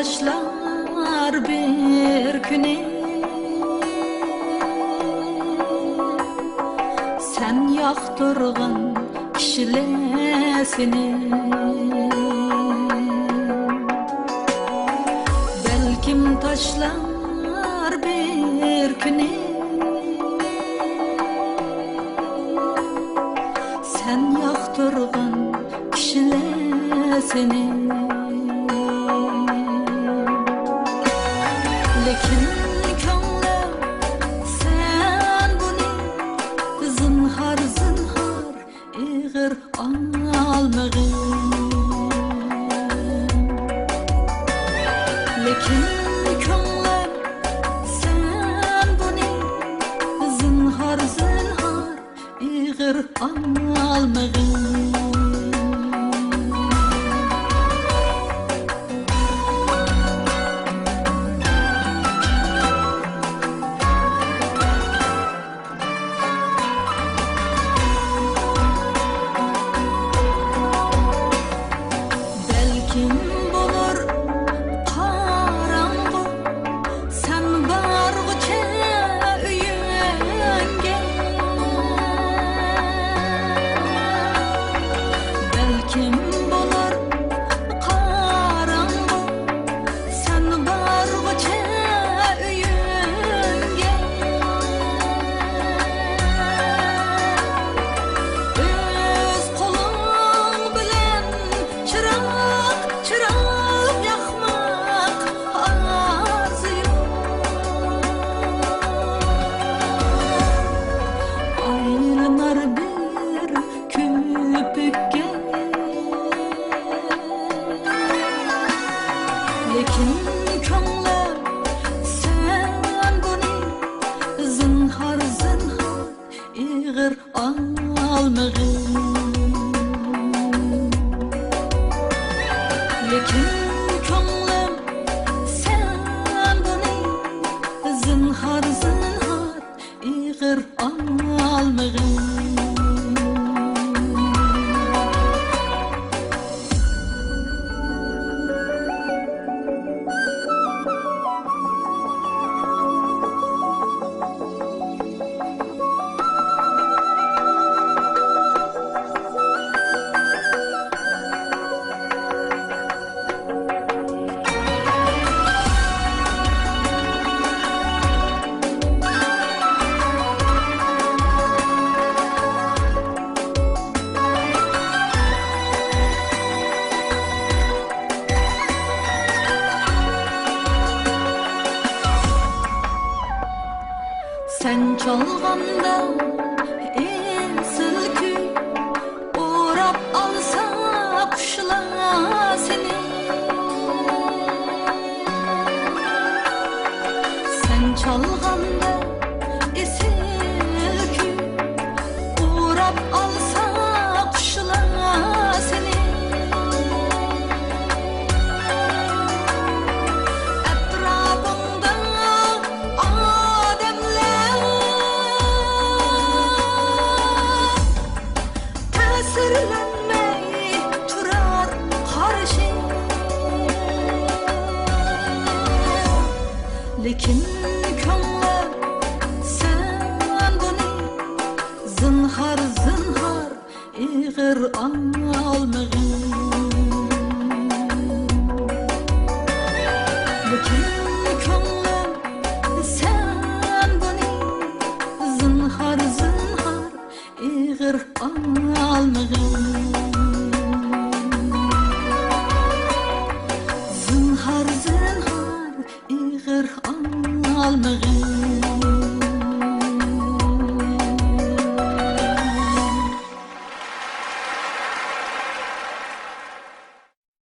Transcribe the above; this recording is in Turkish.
taşlar bir güne sen yaktırgan kişilesini. Belkim taşlar bir güne sen yaktırgan kişilesini. Lekin könglim sen bunu zinhar zinhar ig'ir almag'in. Lekin könglim sen bunu zinhar zinhar ig'ir almag'in. Belkim bulur karanğı sen bargıça üyünge. Belkim bulur karanğı sen bargıça üyünge. Öz kolun bilen çırak çırak yakmak arzuyum. Aylınar bir köpükке. Lekin könglim sen bunu zinhar zinhar ig'ir almag'in. Lekin könglim sen bunu zinhar zinhar ig'ir almag'in. Sen çalganda ensil kuy o'rab alsa qushlar seni. Sen çalganda ensil kuy o'rab alsa qushlar seni. Etrafında tasirlenmey turar karşı. Lekin könglim sen bunu zinhar zinhar ig'ir